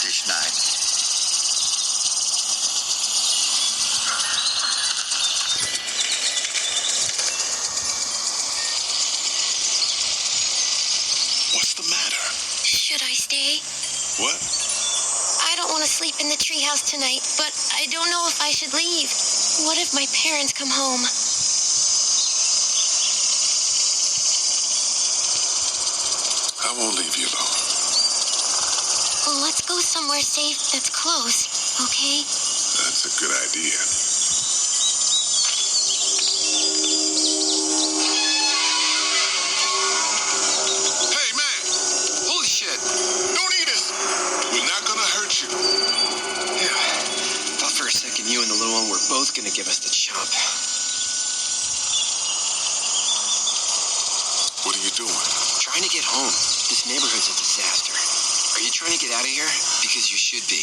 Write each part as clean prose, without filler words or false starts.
Catfish night. What's the matter? Should I stay? What? I don't want to sleep in the treehouse tonight, but I don't know if I should leave. What if my parents come home? I won't leave you alone. Well, let's go somewhere safe that's close, okay? That's a good idea. Hey, man! Holy shit! Don't eat us! We're not gonna hurt you. Yeah. Thought for a second you and the little one were both gonna give us the chomp. What are you doing? Trying to get home. This neighborhood's a disaster. Are you trying to get out of here? Because you should be.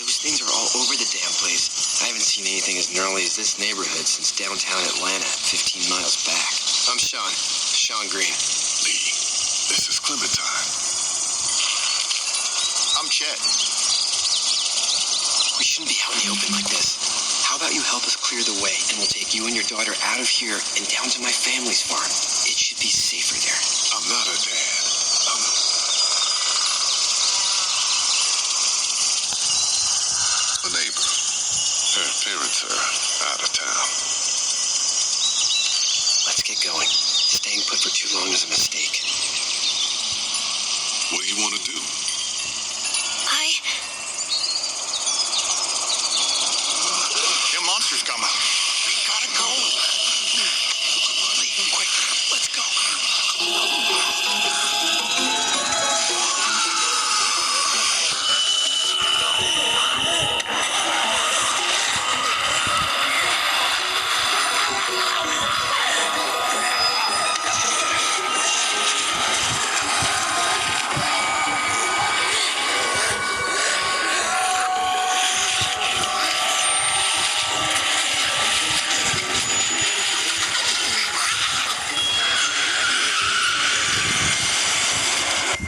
Those things are all over the damn place. I haven't seen anything as gnarly as this neighborhood since downtown Atlanta, 15 miles back. I'm Sean Green. Lee, this is Clementine. I'm Chet. We shouldn't be out in the open like this. How about you help us clear the way, and we'll take you and your daughter out of here and down to my family's farm. It should be safer there. I'm not a dad. I'm a neighbor. Her parents are out of town. Let's get going. Staying put for too long is a mistake. What do you want to do? Them monsters coming. We gotta go. Lee, quick, let's go.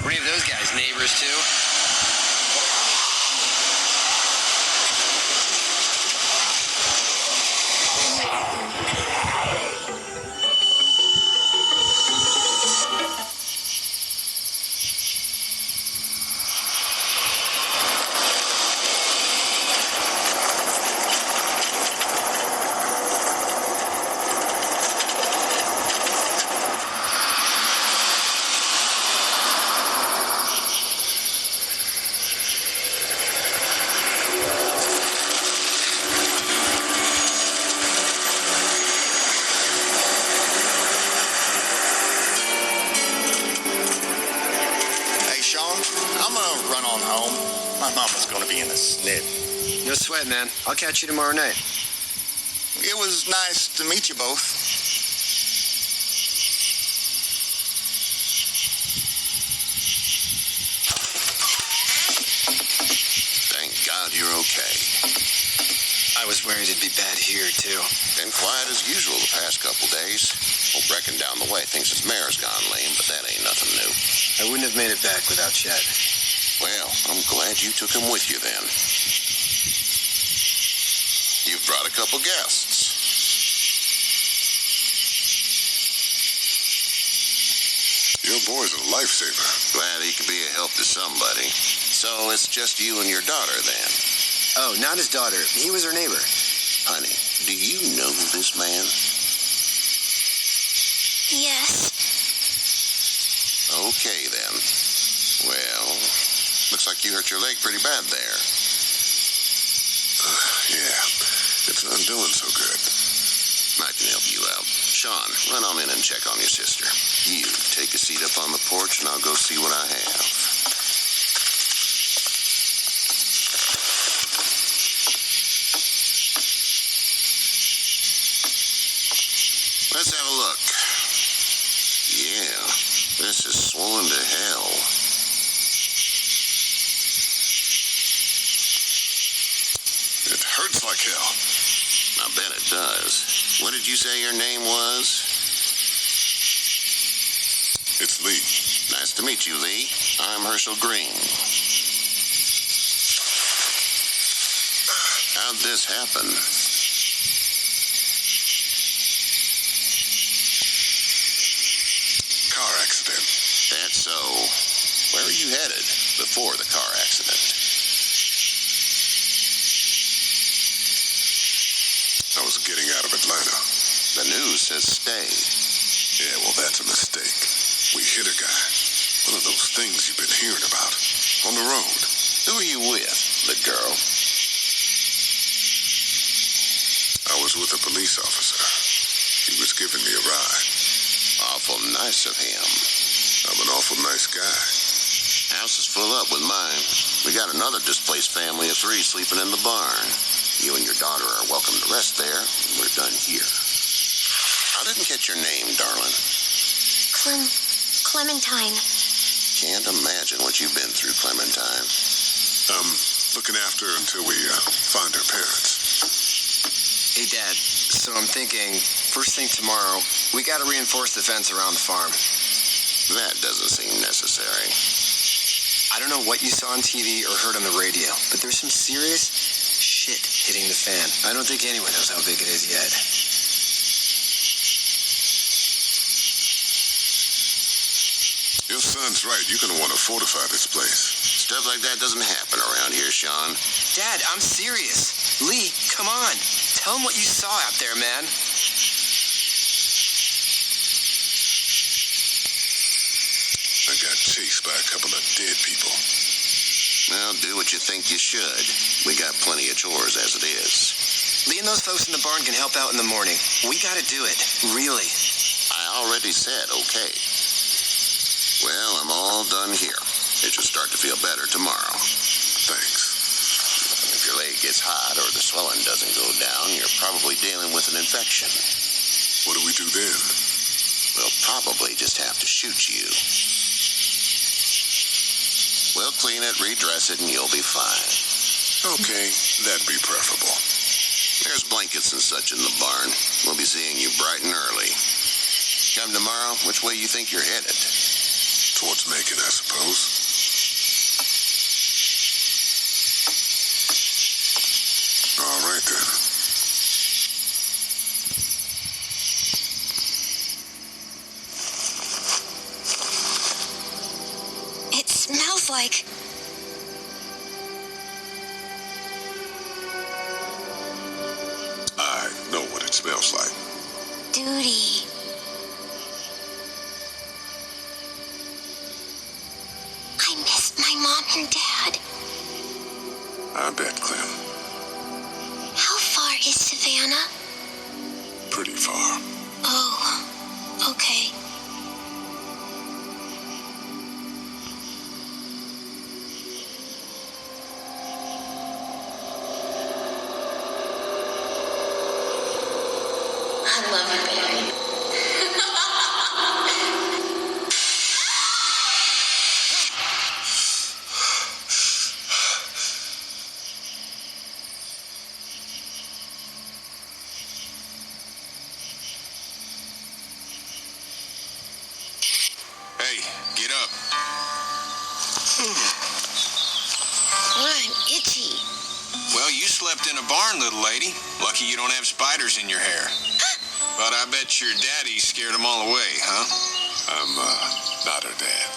Were any of those guys neighbors too? Hey, Sean, I'm gonna run on home. My mama's gonna be in a snit. No sweat, man. I'll catch you tomorrow night. It was nice to meet you both. Thank God you're okay. I was worried it'd be bad here, too. Been quiet as usual the past couple days. Well, Brecken down the way thinks his mare's gone lame, but that ain't nothing new. I wouldn't have made it back without Chet. Well, I'm glad you took him with you then. You've brought a couple guests. Your boy's a lifesaver. Glad he could be a help to somebody. So it's just you and your daughter then. Oh, not his daughter. He was her neighbor. Honey, do you know this man? Yes. Okay then. Well, looks like you hurt your leg pretty bad there. Yeah, it's not doing so good. I can help you out. Sean, run on in and check on your sister. You take a seat up on the porch and I'll go see what I have. Let's have a look. Yeah, this is swollen to hell. It hurts like hell. I bet it does. What did you say your name was? It's Lee. Nice to meet you, Lee. I'm Herschel Green. How'd this happen? Car accident. That's so. Where are you headed before the car accident? I was getting out of Atlanta. The news says stay. Yeah, well, that's a mistake. We hit a guy. One of those things you've been hearing about. On the road. Who are you with? The girl? I was with a police officer. He was giving me a ride. Awful nice of him. I'm an awful nice guy. House is full up with mine. We got another displaced family of 3 sleeping in the barn. You and your daughter are welcome to rest there. We're done here. I didn't catch your name, darling. Clementine. Can't imagine what you've been through, Clementine. Looking after her until we find her parents. Hey, Dad. So I'm thinking, first thing tomorrow, we gotta reinforce the fence around the farm. That doesn't seem necessary. I don't know what you saw on TV or heard on the radio, but there's some serious shit hitting the fan. I don't think anyone knows how big it is yet. Your son's right. You're going to want to fortify this place. Stuff like that doesn't happen around here, Sean. Dad, I'm serious. Lee, come on. Tell him what you saw out there, man. I got chased by a couple of dead people. Well, do what you think you should. We got plenty of chores as it is. Lee and those folks in the barn can help out in the morning. We gotta do it. Really. I already said okay. Well, I'm all done here. It should start to feel better tomorrow. Thanks. If your leg gets hot or the swelling doesn't go down, you're probably dealing with an infection. What do we do then? We'll probably just have to shoot you. We'll clean it, redress it, and you'll be fine. Okay, that'd be preferable. There's blankets and such in the barn. We'll be seeing you bright and early. Come tomorrow, which way you think you're headed? Towards Macon, I suppose. All right, then. It smells like... I know what it smells like. duty. I missed my mom and dad. I bet, Clem. How far is Savannah? Pretty far. Oh, okay. I love you, baby. Hey, get up. I'm itchy. Well, you slept in a barn, little lady. Lucky you don't have spiders in your hair. But I bet your daddy scared them all away, huh? I'm, not her dad.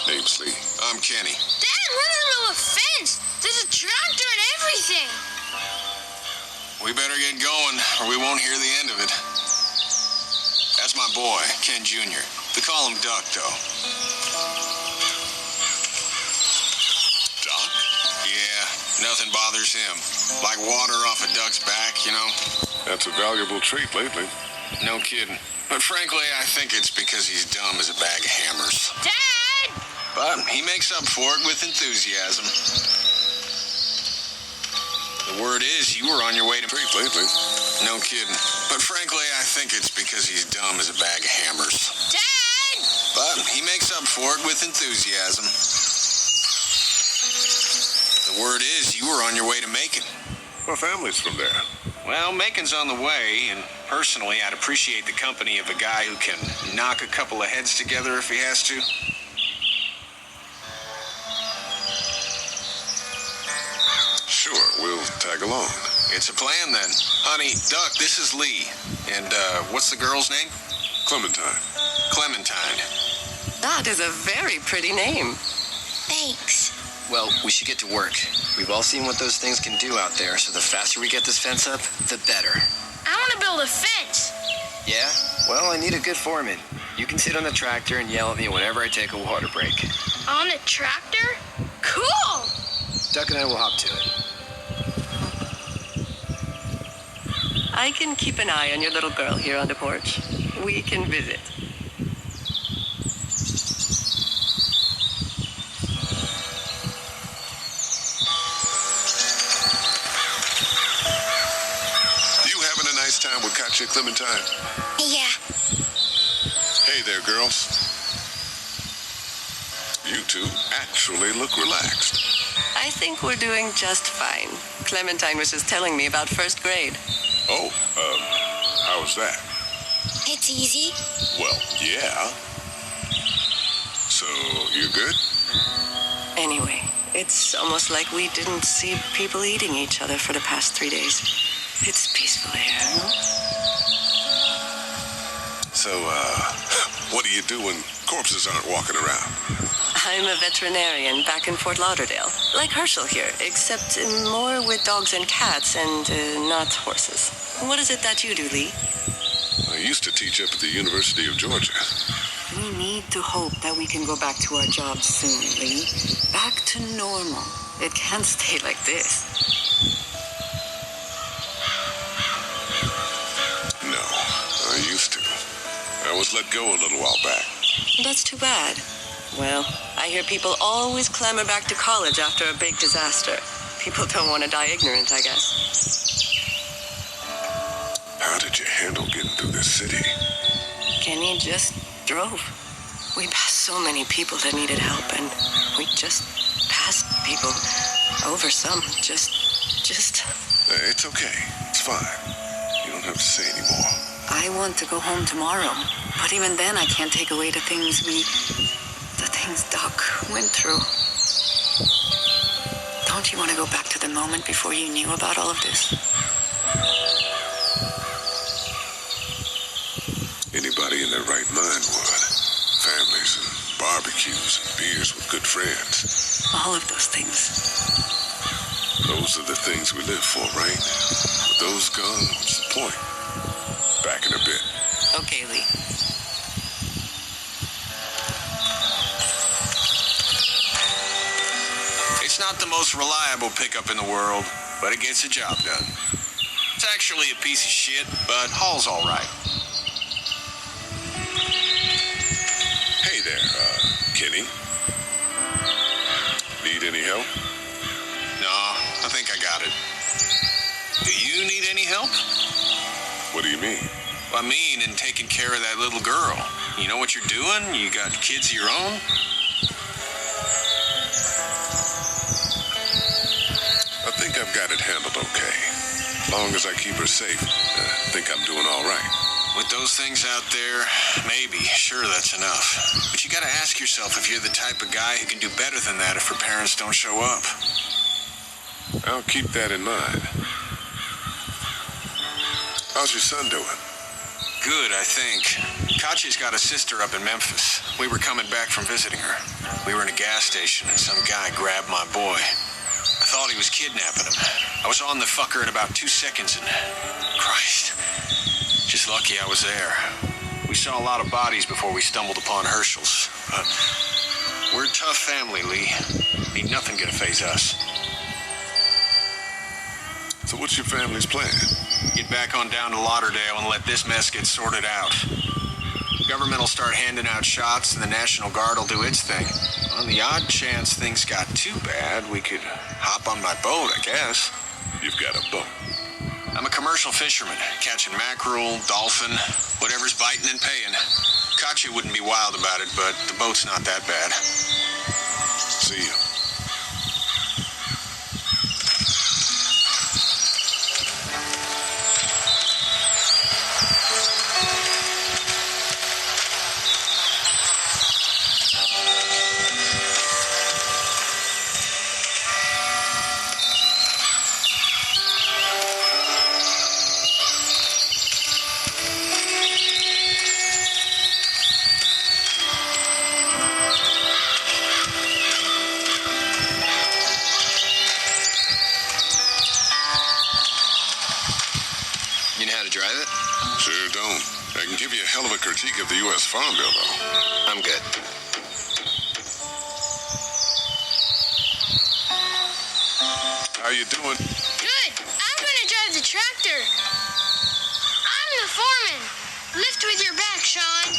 Name's Lee. I'm Kenny. Dad, we're under a fence. There's a tractor and everything. We better get going, or we won't hear the end of it. That's my boy, Ken Jr. They call him Duck, though. Doc? Yeah, nothing bothers him. Like water off a duck's back, you know? That's a valuable trait lately. No kidding. But frankly, I think it's because he's dumb as a bag of hammers. Dad! But he makes up for it with enthusiasm. The word is you were on your way to... Trait lately. No kidding. But frankly, I think it's because he's dumb as a bag of hammers. Dad! But he makes up for it with enthusiasm. The word is you were on your way to Macon. My family's from there. Well, Macon's on the way, and personally, I'd appreciate the company of a guy who can knock a couple of heads together if he has to. Sure, we'll tag along. It's a plan then. Honey, Duck, this is Lee. And, what's the girl's name? Clementine. Clementine. That is a very pretty name. Thanks. Well, we should get to work. We've all seen what those things can do out there, so the faster we get this fence up, the better. I want to build a fence. Yeah? Well, I need a good foreman. You can sit on the tractor and yell at me whenever I take a water break. On a tractor? Cool! Duck and I will hop to it. I can keep an eye on your little girl here on the porch. We can visit. You having a nice time with Katya, Clementine? Yeah. Hey there, girls. You two actually look relaxed. I think we're doing just fine. Clementine was just telling me about first grade. Oh, how's that? It's easy. Well, yeah. So, you good? Anyway, it's almost like we didn't see people eating each other for the past 3 days. It's peaceful here, no? So, what do you do when corpses aren't walking around? I'm a veterinarian back in Fort Lauderdale, like Herschel here, except more with dogs and cats and not horses. What is it that you do, Lee? I used to teach up at the University of Georgia. We need to hope that we can go back to our jobs soon, Lee. Back to normal. It can't stay like this. No, I used to. I was let go a little while back. That's too bad. Well, I hear people always clamor back to college after a big disaster. People don't want to die ignorant, I guess. How did you handle getting through this city? Kenny just drove. We passed so many people that needed help, and we just passed people over some. Just. It's okay. It's fine. You don't have to say anymore. I want to go home tomorrow. But even then, I can't take away the things Doc went through. Don't you want to go back to the moment before you knew about all of this? Anybody in their right mind would. Families and barbecues and beers with good friends. All of those things. Those are the things we live for, right? With those gone, what's the point? Back in a bit. Okay, Lee. It's not the most reliable pickup in the world, but it gets the job done. It's actually a piece of shit, but haul's all right. Hey there, Kenny. Need any help? No, I think I got it. Do you need any help? What do you mean? I mean, in taking care of that little girl. You know what you're doing? You got kids of your own? I think I've got it handled okay. As long as I keep her safe, I think I'm doing all right. With those things out there, maybe, sure, that's enough. But you gotta ask yourself if you're the type of guy who can do better than that if her parents don't show up. I'll keep that in mind. How's your son doing? Good, I think. Katya's got a sister up in Memphis. We were coming back from visiting her. We were in a gas station and some guy grabbed my boy. I thought he was kidnapping him. I was on the fucker in about 2 seconds and... Christ. Just lucky I was there. We saw a lot of bodies before we stumbled upon Herschel's. But we're a tough family, Lee. Ain't nothing gonna faze us. So what's your family's plan? Get back on down to Lauderdale and let this mess get sorted out. Government will start handing out shots and the National Guard will do its thing. On the odd chance things got too bad, we could hop on my boat, I guess. You've got a boat. I'm a commercial fisherman, catching mackerel, dolphin, whatever's biting and paying. Katya wouldn't be wild about it, but the boat's not that bad. See you. hell of a critique of the U.S. Farm Bill, though. I'm good. How you doing? Good. I'm gonna drive the tractor. I'm the foreman. Lift with your back, Sean.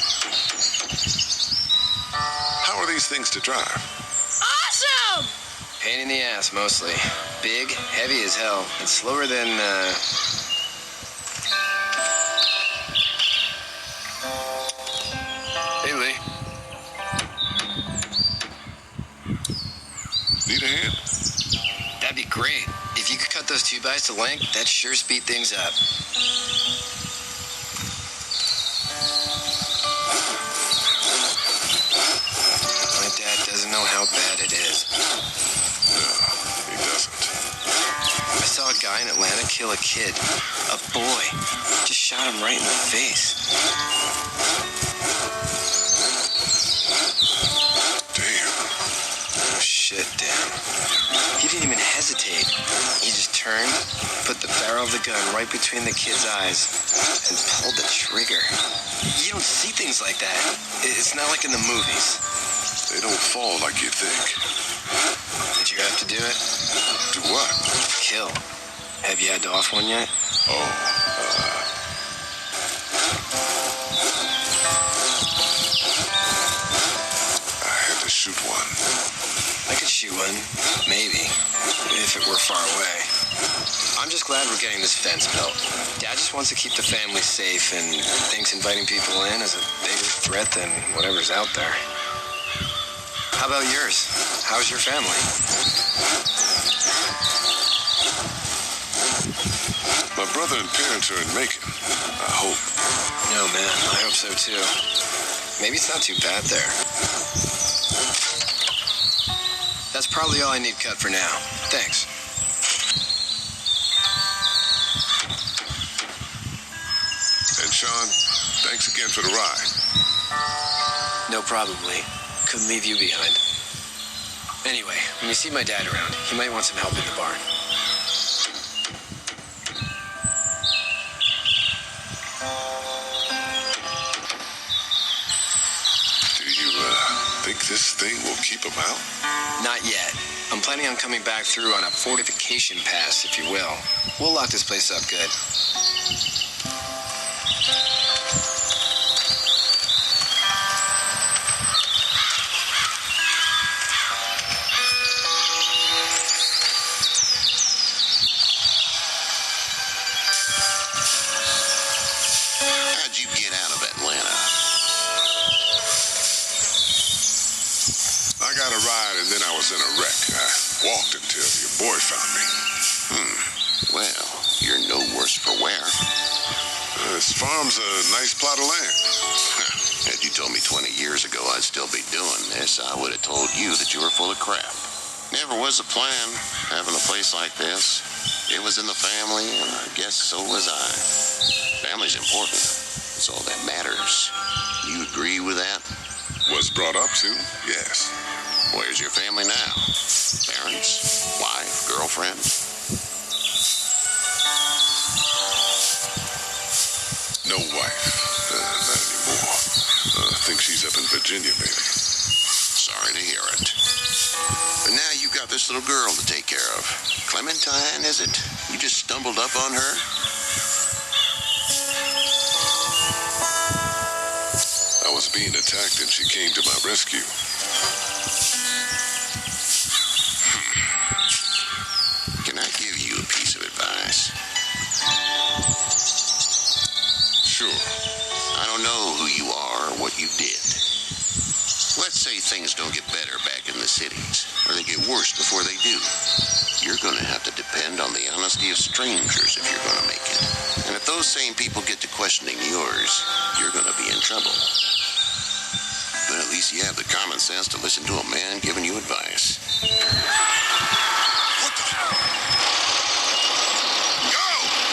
How are these things to drive? Awesome! Pain in the ass, mostly. Big, heavy as hell, and slower than, Hey, Lee. Need a hand? That'd be great. If you could cut those 2x to length, that'd sure speed things up. My dad doesn't know how bad it is. No, he doesn't. I saw a guy in Atlanta kill a kid. A boy. Just shot him right in the face. Damn. Oh, shit, damn. He didn't even hesitate. He just turned, put the barrel of the gun right between the kid's eyes, and pulled the trigger. You don't see things like that. It's not like in the movies. They don't fall like you think. Did you have to do it? Do what? Kill. Have you had to off one yet? Oh, I had to shoot one. I could shoot one, maybe, if it were far away. I'm just glad we're getting this fence built. Dad just wants to keep the family safe and thinks inviting people in is a bigger threat than whatever's out there. How about yours? How's your family? My brother and parents are in Macon. I hope. No, man, I hope so too. Maybe it's not too bad there. That's probably all I need cut for now. Thanks. And Sean, thanks again for the ride. No problem, Lee. Couldn't leave you behind. Anyway, when you see my dad around, he might want some help in the barn. Do you, think this thing will keep them out? Not yet. I'm planning on coming back through on a fortification pass, if you will. We'll lock this place up good. How'd you get out of Atlanta? I got a ride and then I was in a wreck. I walked until your boy found me. Well, you're no worse for wear. This farm's a nice plot of land. Had you told me 20 years ago I'd still be doing this, I would have told you that you were full of crap. Never was a plan, having a place like this. It was in the family, and I guess so was I. Family's important. It's all that matters. You agree with that? Was brought up to, yes. Where's your family now? Parents? Wife? Girlfriend? No wife. Not anymore. I think she's up in Virginia, maybe. Sorry to hear it. But now you got this little girl to take care of. Clementine, is it? You just stumbled up on her? I was being attacked and she came to my rescue. Can I give you a piece of advice? Sure. I don't know who you are or what you did. Let's say things don't get better back in the cities, or they get worse before they do. You're going to have to depend on the honesty of strangers if you're going to make it. And if those same people get to questioning yours, you're going to be in trouble. But at least you have the common sense to listen to a man giving you advice. What the? Go!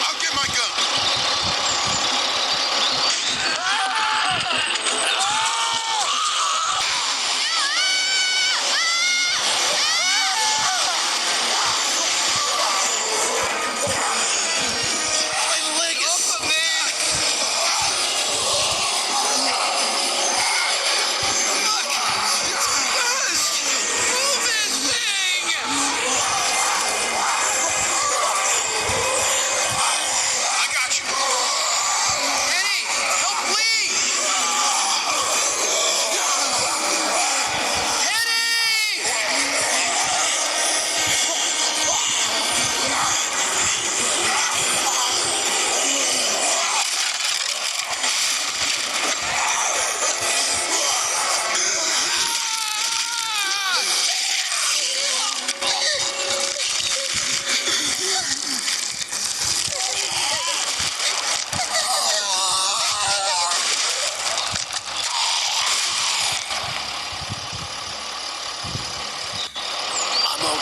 I'll get my gun!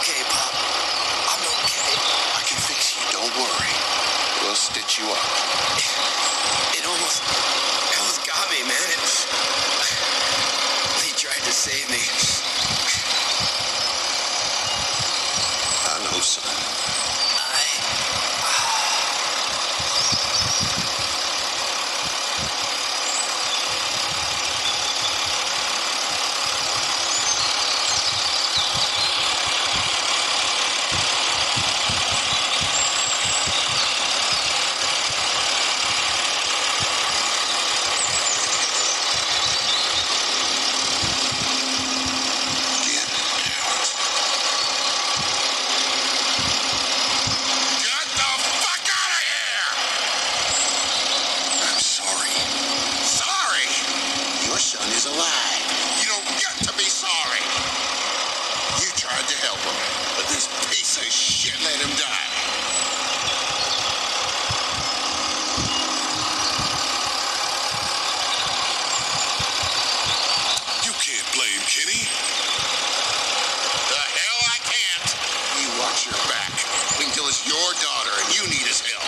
okay, Pop. I'm okay. I can fix you, don't worry. We'll stitch you up. It almost got me, man. He tried to save me. I know, son. Get the fuck out of here! I'm sorry. Sorry! Your son is alive. You don't get to be sorry. You tried to help him, but this piece of shit let him die. You can't blame Kenny. The hell I can't. You watch your back. Wait until it's your daughter and you need his help.